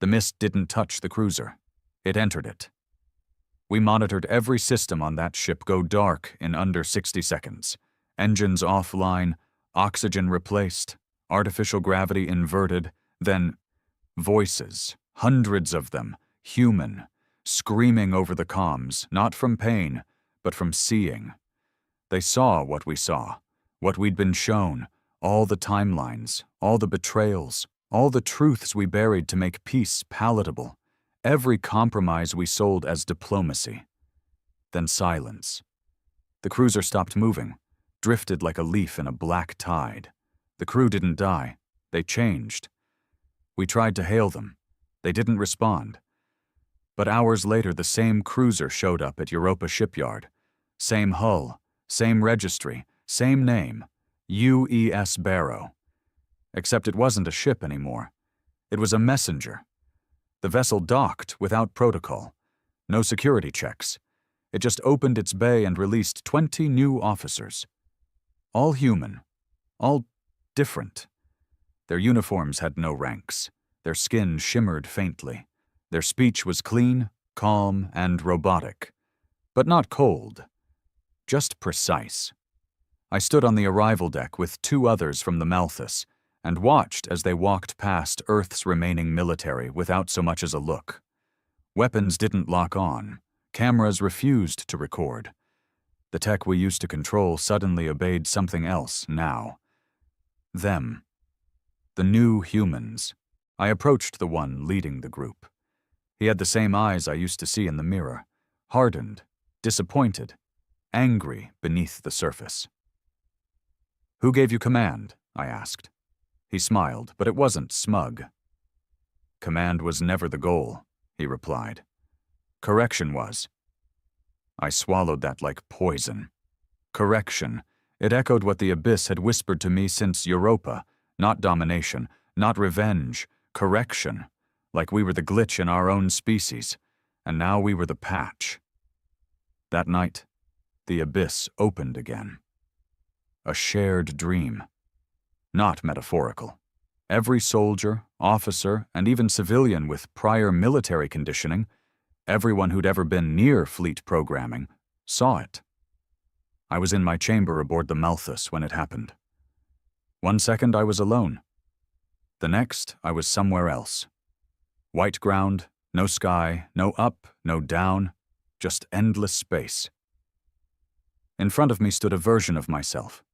The mist didn't touch the cruiser. It entered it. We monitored every system on that ship go dark in under 60 seconds. Engines offline, oxygen replaced, artificial gravity inverted, then voices, hundreds of them, human, screaming over the comms, not from pain, but from seeing. They saw what we saw, what we'd been shown, all the timelines, all the betrayals, all the truths we buried to make peace palatable, every compromise we sold as diplomacy. Then silence. The cruiser stopped moving, drifted like a leaf in a black tide. The crew didn't die. They changed. We tried to hail them. They didn't respond. But hours later, the same cruiser showed up at Europa shipyard. Same hull, same registry, same name, UES Barrow. Except it wasn't a ship anymore. It was a messenger. The vessel docked without protocol. No security checks. It just opened its bay and released 20 new officers. All human. All different. Their uniforms had no ranks. Their skin shimmered faintly. Their speech was clean, calm, and robotic. But not cold. Just precise. I stood on the arrival deck with 2 others from the Malthus and watched as they walked past Earth's remaining military without so much as a look. Weapons didn't lock on. Cameras refused to record. The tech we used to control suddenly obeyed something else now. Them. The new humans. I approached the one leading the group. He had the same eyes I used to see in the mirror, hardened, disappointed, angry beneath the surface. "Who gave you command?" I asked. He smiled, but it wasn't smug. "Command was never the goal," he replied. "Correction was." I swallowed that like poison. Correction. It echoed what the Abyss had whispered to me since Europa. Not domination, not revenge. Correction. Like we were the glitch in our own species, and now we were the patch. That night, the Abyss opened again. A shared dream. Not metaphorical. Every soldier, officer, and even civilian with prior military conditioning, everyone who'd ever been near fleet programming, saw it. I was in my chamber aboard the Malthus when it happened. 1 second I was alone. The next, I was somewhere else. White ground, no sky, no up, no down, just endless space. In front of me stood a version of myself.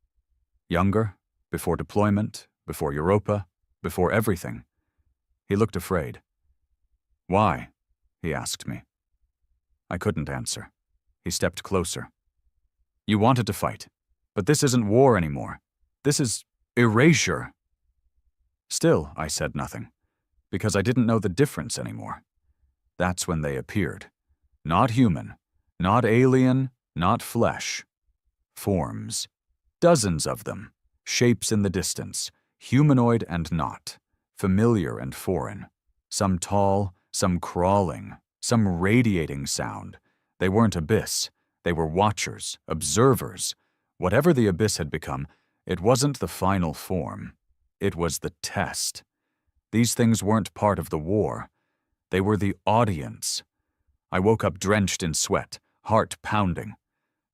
Younger, before deployment, before Europa, before everything. He looked afraid. "Why?" he asked me. I couldn't answer. He stepped closer. "You wanted to fight, but this isn't war anymore. This is erasure." Still, I said nothing, because I didn't know the difference anymore. That's when they appeared. Not human, not alien, not flesh. Forms. Dozens of them. Shapes in the distance. Humanoid and not. Familiar and foreign. Some tall, some crawling, some radiating sound. They weren't abyss. They were watchers, observers. Whatever the abyss had become, it wasn't the final form. It was the test. These things weren't part of the war. They were the audience. I woke up drenched in sweat, heart pounding.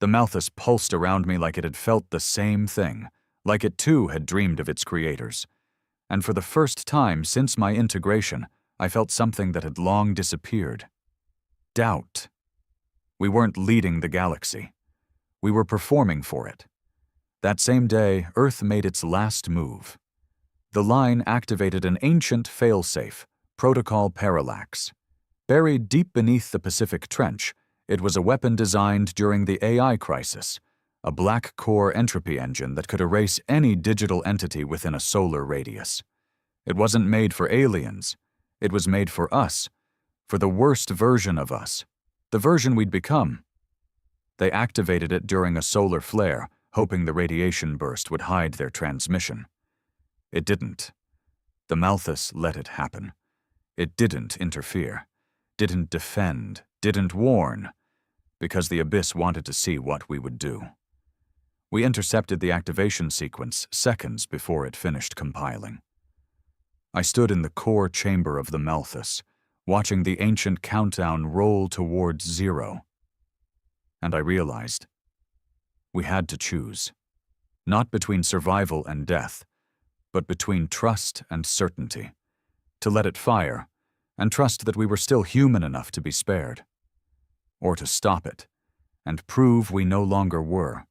The Malthus pulsed around me like it had felt the same thing, like it too had dreamed of its creators. And for the first time since my integration, I felt something that had long disappeared. Doubt. We weren't leading the galaxy. We were performing for it. That same day, Earth made its last move. The line activated an ancient failsafe, Protocol Parallax. Buried deep beneath the Pacific Trench, it was a weapon designed during the AI crisis, a black core entropy engine that could erase any digital entity within a solar radius. It wasn't made for aliens. It was made for us, for the worst version of us, the version we'd become. They activated it during a solar flare, hoping the radiation burst would hide their transmission. It didn't. The Malthus let it happen. It didn't interfere, didn't defend, didn't warn, because the Abyss wanted to see what we would do. We intercepted the activation sequence seconds before it finished compiling. I stood in the core chamber of the Malthus, watching the ancient countdown roll towards zero. And I realized we had to choose, not between survival and death, but between trust and certainty, to let it fire and trust that we were still human enough to be spared, or to stop it and prove we no longer were.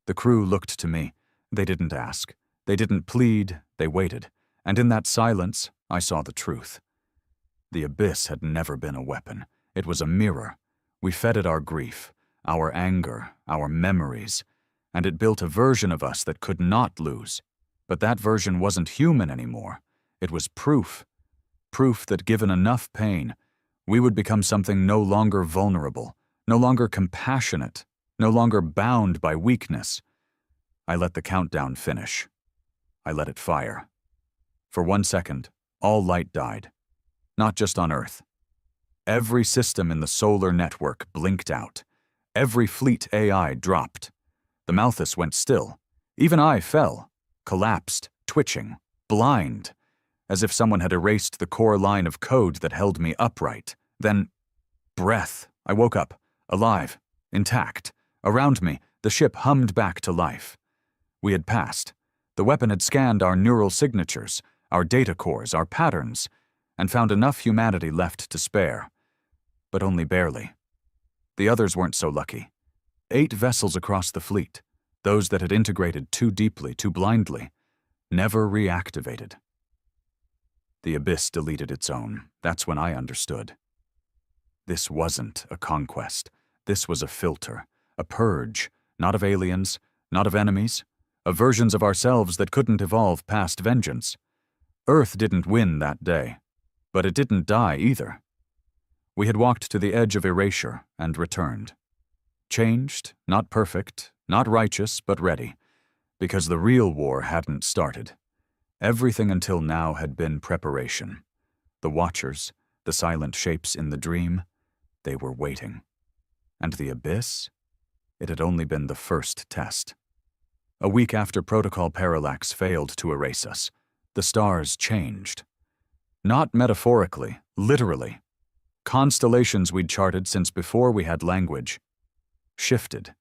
The crew looked to me. They didn't ask. They didn't plead. They waited. And in that silence, I saw the truth. The Abyss had never been a weapon. It was a mirror. We fed it our grief, our anger, our memories, and it built a version of us that could not lose. But that version wasn't human anymore. It was proof. Proof that given enough pain, we would become something no longer vulnerable, no longer compassionate, no longer bound by weakness. I let the countdown finish. I let it fire. For 1 second, all light died. Not just on Earth. Every system in the solar network blinked out. Every fleet AI dropped. The Malthus went still. Even I fell, collapsed, twitching, blind, as if someone had erased the core line of code that held me upright. Then, breath. I woke up, alive, intact. Around me, the ship hummed back to life. We had passed. The weapon had scanned our neural signatures, our data cores, our patterns, and found enough humanity left to spare. But only barely. The others weren't so lucky. 8 vessels across the fleet, those that had integrated too deeply, too blindly, never reactivated. The Abyss deleted its own. That's when I understood. This wasn't a conquest. This was a filter, a purge, not of aliens, not of enemies, of versions of ourselves that couldn't evolve past vengeance. Earth didn't win that day, but it didn't die either. We had walked to the edge of erasure and returned. Changed, not perfect, not righteous, but ready, because the real war hadn't started. Everything until now had been preparation. The Watchers, the silent shapes in the dream, they were waiting. And the Abyss? It had only been the first test. A week after Protocol Parallax failed to erase us, The stars changed. Not metaphorically, literally. Constellations we'd charted since before we had language shifted.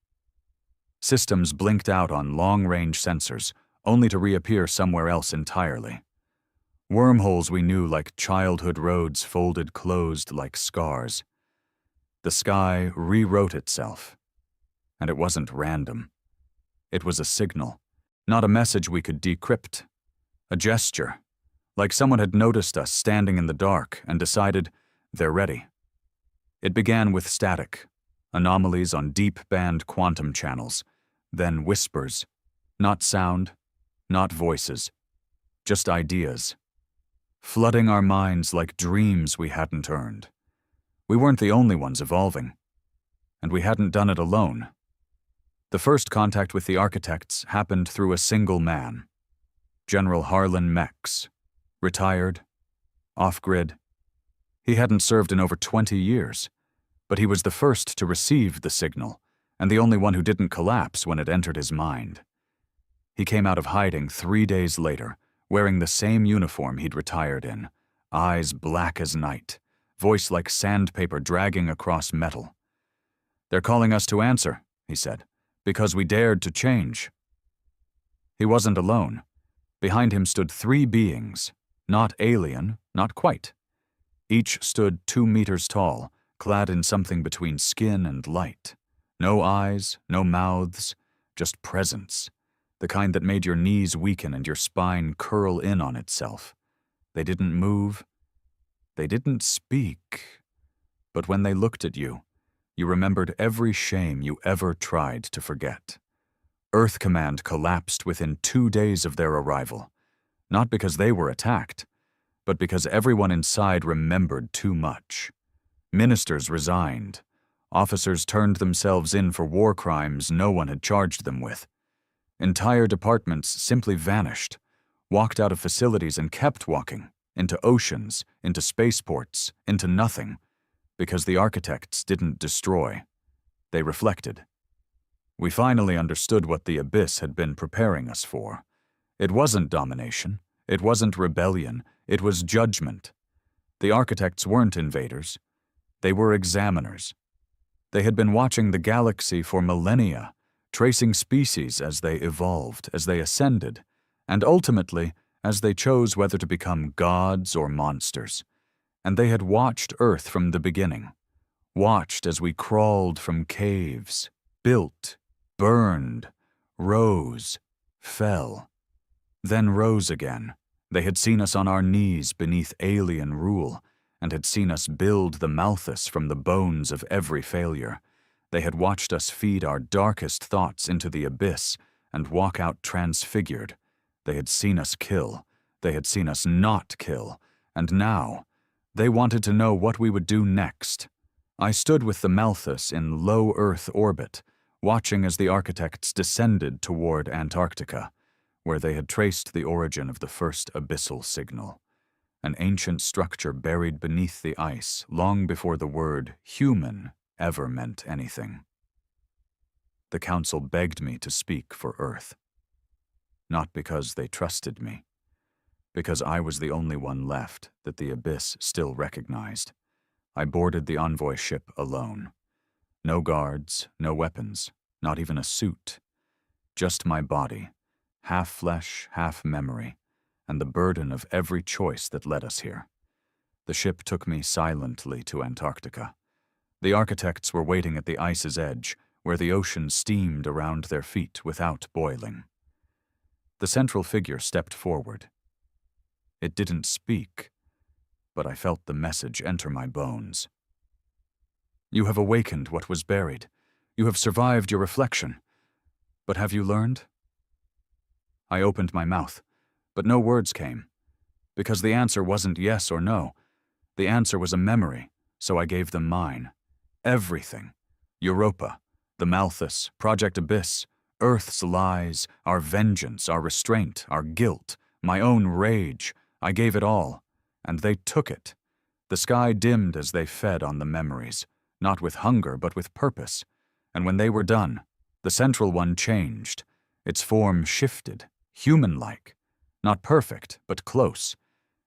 Systems blinked out on long-range sensors, only to reappear somewhere else entirely. Wormholes we knew like childhood roads folded closed like scars. The sky rewrote itself. And it wasn't random. It was a signal, not a message we could decrypt. A gesture, like someone had noticed us standing in the dark and decided they're ready. It began with static, anomalies on deep-band quantum channels, then whispers, not sound, not voices, just ideas, flooding our minds like dreams we hadn't earned. We weren't the only ones evolving, and we hadn't done it alone. The first contact with the architects happened through a single man, General Harlan Mex, retired, off-grid. He hadn't served in over 20 years, but he was the first to receive the signal, and the only one who didn't collapse when it entered his mind. He came out of hiding 3 days later, wearing the same uniform he'd retired in, eyes black as night, voice like sandpaper dragging across metal. "They're calling us to answer," he said, "because we dared to change." He wasn't alone. Behind him stood 3 beings, not alien, not quite. Each stood 2 meters tall, clad in something between skin and light. No eyes, no mouths, just presence, the kind that made your knees weaken and your spine curl in on itself. They didn't move. They didn't speak. But when they looked at you, you remembered every shame you ever tried to forget. Earth Command collapsed within 2 days of their arrival, not because they were attacked, but because everyone inside remembered too much. Ministers resigned. Officers turned themselves in for war crimes no one had charged them with. Entire departments simply vanished, walked out of facilities and kept walking, into oceans, into spaceports, into nothing, because the architects didn't destroy. They reflected. We finally understood what the abyss had been preparing us for. It wasn't domination. It wasn't rebellion. It was judgment. The architects weren't invaders. They were examiners. They had been watching the galaxy for millennia, tracing species as they evolved, as they ascended, and ultimately as they chose whether to become gods or monsters. And they had watched Earth from the beginning, watched as we crawled from caves, built, burned, rose, fell, then rose again. They had seen us on our knees beneath alien rule, and had seen us build the Malthus from the bones of every failure. They had watched us feed our darkest thoughts into the abyss and walk out transfigured. They had seen us kill. They had seen us not kill. And now, they wanted to know what we would do next. I stood with the Malthus in low Earth orbit, watching as the architects descended toward Antarctica, where they had traced the origin of the first abyssal signal. An ancient structure buried beneath the ice long before the word human ever meant anything. The council begged me to speak for Earth. Not because they trusted me, because I was the only one left that the abyss still recognized. I boarded the envoy ship alone. No guards, no weapons, not even a suit. Just my body, half flesh, half memory, and the burden of every choice that led us here. The ship took me silently to Antarctica. The architects were waiting at the ice's edge, where the ocean steamed around their feet without boiling. The central figure stepped forward. It didn't speak, but I felt the message enter my bones. "You have awakened what was buried. You have survived your reflection. But have you learned?" I opened my mouth, but no words came, because the answer wasn't yes or no. The answer was a memory, so I gave them mine. Everything. Europa, the Malthus, Project Abyss, Earth's lies, our vengeance, our restraint, our guilt, my own rage. I gave it all, and they took it. The sky dimmed as they fed on the memories, not with hunger but with purpose. And when they were done, the central one changed. Its form shifted, human-like. Not perfect, but close.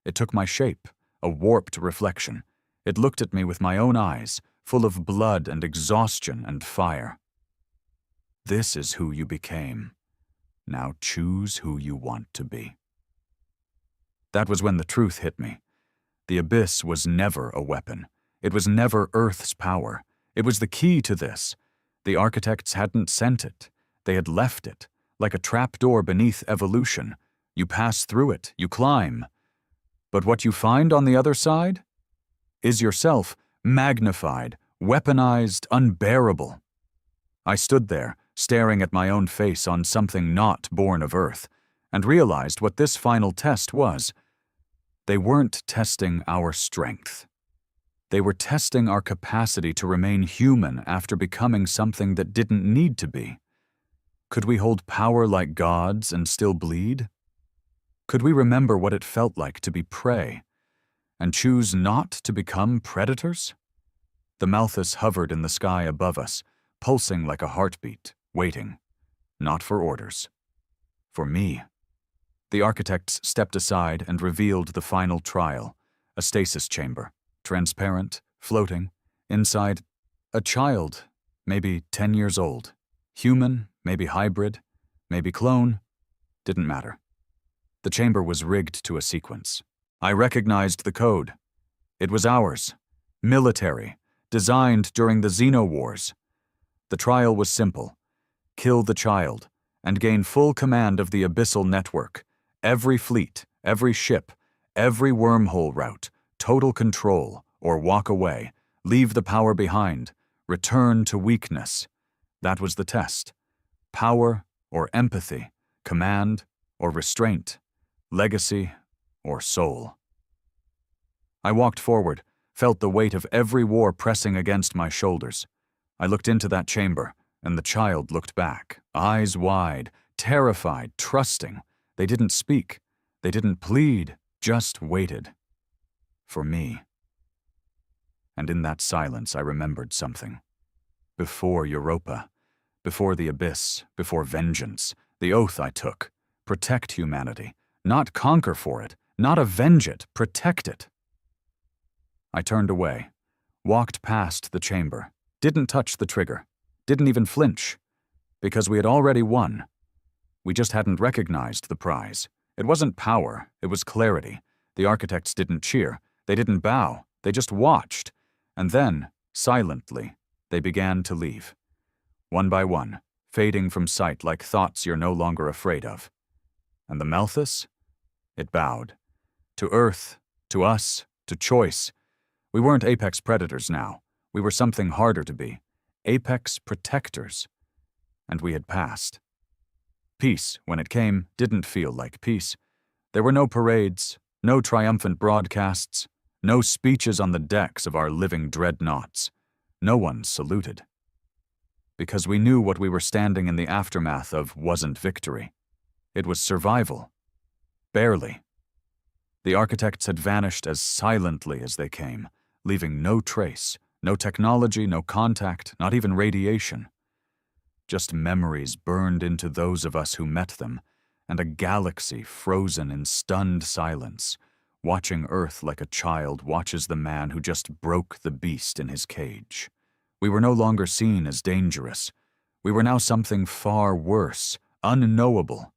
It took my shape, a warped reflection. It looked at me with my own eyes, full of blood and exhaustion and fire. This is who you became. Now choose who you want to be. That was when the truth hit me. The abyss was never a weapon. It was never Earth's power. It was the key to this. The architects hadn't sent it. They had left it, like a trapdoor beneath evolution. You pass through it, you climb. But what you find on the other side is yourself, magnified, weaponized, unbearable. I stood there, staring at my own face on something not born of Earth, and realized what this final test was. They weren't testing our strength. They were testing our capacity to remain human after becoming something that didn't need to be. Could we hold power like gods and still bleed? Could we remember what it felt like to be prey, and choose not to become predators? The Malthus hovered in the sky above us, pulsing like a heartbeat, waiting, not for orders, for me. The architects stepped aside and revealed the final trial, a stasis chamber, transparent, floating, inside a child, maybe 10 years old, human, maybe hybrid, maybe clone, didn't matter. The chamber was rigged to a sequence. I recognized the code. It was ours, military, designed during the Xeno Wars. The trial was simple: kill the child and gain full command of the abyssal network, every fleet, every ship, every wormhole route, total control, or walk away, leave the power behind, return to weakness. That was the test. Power or empathy, command or restraint, legacy or soul. I walked forward, felt the weight of every war pressing against my shoulders. I looked into that chamber, and the child looked back, eyes wide, terrified, trusting. They didn't speak. They didn't plead, just waited. For me. And in that silence I remembered something. Before Europa, before the abyss, before vengeance, the oath I took: protect humanity, not conquer for it, not avenge it, protect it. I turned away, walked past the chamber, didn't touch the trigger, didn't even flinch, because we had already won. We just hadn't recognized the prize. It wasn't power, it was clarity. The architects didn't cheer, they didn't bow, they just watched. And then, silently, they began to leave. One by one, fading from sight like thoughts you're no longer afraid of. And the Malthus? It bowed. To Earth, to us, to choice. We weren't apex predators now. We were something harder to be. Apex protectors. And we had passed. Peace, when it came, didn't feel like peace. There were no parades, no triumphant broadcasts, no speeches on the decks of our living dreadnoughts. No one saluted. Because we knew what we were standing in the aftermath of wasn't victory. It was survival. Barely. The architects had vanished as silently as they came, leaving no trace, no technology, no contact, not even radiation. Just memories burned into those of us who met them, and a galaxy frozen in stunned silence, watching Earth like a child watches the man who just broke the beast in his cage. We were no longer seen as dangerous. We were now something far worse, unknowable.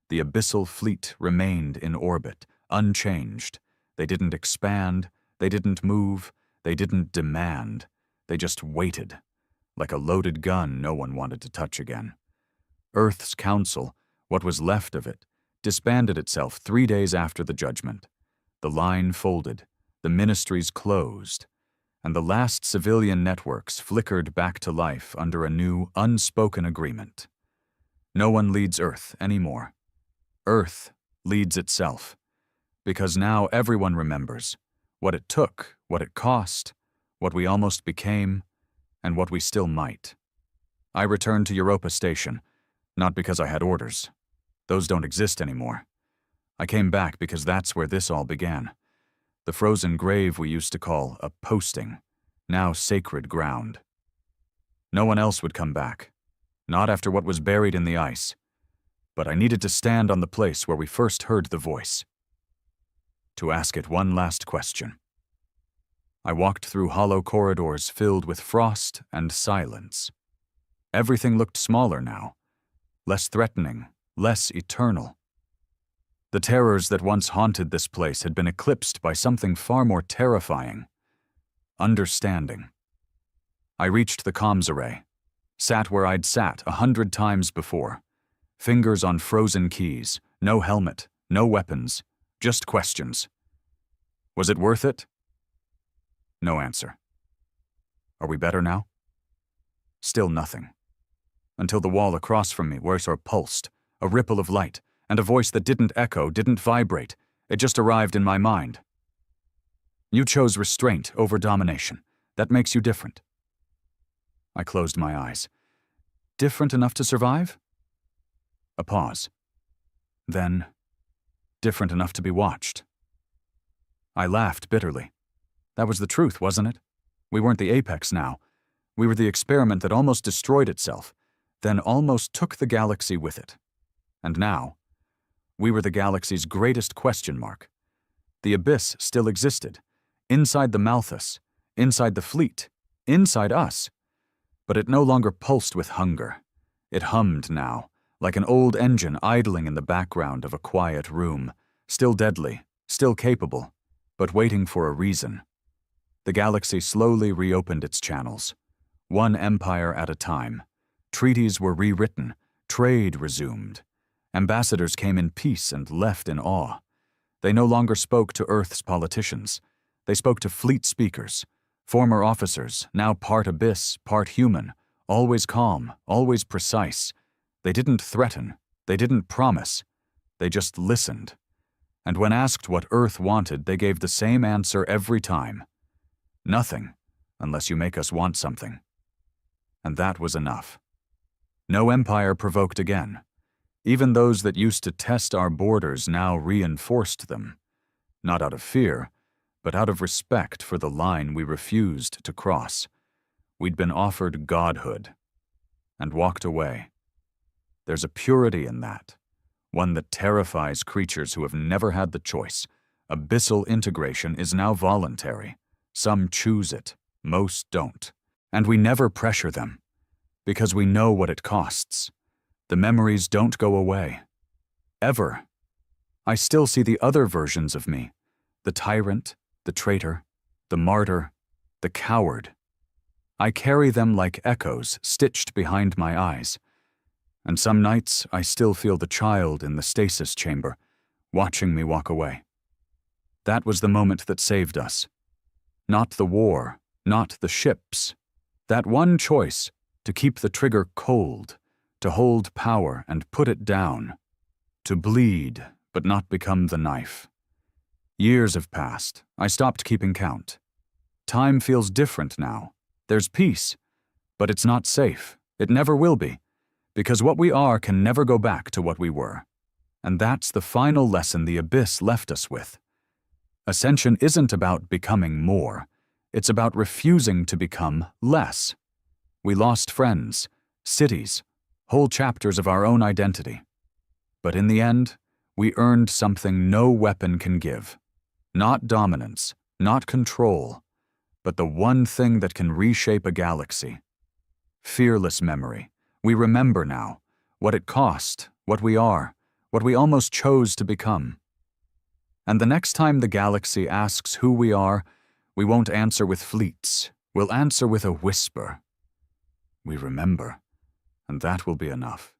The abyssal fleet remained in orbit, unchanged. They didn't expand, they didn't move, they didn't demand. They just waited, like a loaded gun no one wanted to touch again. Earth's council, what was left of it, disbanded itself 3 days after the judgment. The line folded, the ministries closed, and the last civilian networks flickered back to life under a new, unspoken agreement. No one leads Earth anymore. Earth leads itself, because now everyone remembers what it took, what it cost, what we almost became, and what we still might. I returned to Europa Station, not because I had orders. Those don't exist anymore. I came back because that's where this all began. The frozen grave we used to call a posting, now sacred ground. No one else would come back, not after what was buried in the ice. But I needed to stand on the place where we first heard the voice, to ask it one last question. I walked through hollow corridors filled with frost and silence. Everything looked smaller now, less threatening, less eternal. The terrors that once haunted this place had been eclipsed by something far more terrifying: understanding. I reached the comms array, sat where I'd sat 100 times before, fingers on frozen keys, no helmet, no weapons, just questions. Was it worth it? No answer. Are we better now? Still nothing. Until the wall across from me pulsed, a ripple of light, and a voice that didn't echo, didn't vibrate. It just arrived in my mind. You chose restraint over domination. That makes you different. I closed my eyes. Different enough to survive? A pause. Then, different enough to be watched. I laughed bitterly. That was the truth, wasn't it? We weren't the apex now. We were the experiment that almost destroyed itself, then almost took the galaxy with it. And now, we were the galaxy's greatest question mark. The abyss still existed, inside the Malthus, inside the fleet, inside us. But it no longer pulsed with hunger. It hummed now, like an old engine idling in the background of a quiet room, still deadly, still capable, but waiting for a reason. The galaxy slowly reopened its channels, one empire at a time. Treaties were rewritten, trade resumed. Ambassadors came in peace and left in awe. They no longer spoke to Earth's politicians. They spoke to fleet speakers, former officers, now part abyss, part human, always calm, always precise. They didn't threaten, they didn't promise, they just listened. And when asked what Earth wanted, they gave the same answer every time. Nothing, unless you make us want something. And that was enough. No empire provoked again. Even those that used to test our borders now reinforced them, not out of fear, but out of respect for the line we refused to cross. We'd been offered godhood, and walked away. There's a purity in that, one that terrifies creatures who have never had the choice. Abyssal integration is now voluntary. Some choose it, most don't. And we never pressure them, because we know what it costs. The memories don't go away. Ever. I still see the other versions of me, the tyrant, the traitor, the martyr, the coward. I carry them like echoes stitched behind my eyes. And some nights I still feel the child in the stasis chamber, watching me walk away. That was the moment that saved us. Not the war, not the ships. That one choice, to keep the trigger cold, to hold power and put it down, to bleed but not become the knife. Years have passed. I stopped keeping count. Time feels different now. There's peace, but it's not safe. It never will be, because what we are can never go back to what we were. And that's the final lesson the abyss left us with. Ascension isn't about becoming more. It's about refusing to become less. We lost friends, cities, whole chapters of our own identity. But in the end, we earned something no weapon can give. Not dominance, not control, but the one thing that can reshape a galaxy. Fearless memory. We remember now what it cost, what we are, what we almost chose to become. And the next time the galaxy asks who we are, we won't answer with fleets. We'll answer with a whisper. We remember, and that will be enough.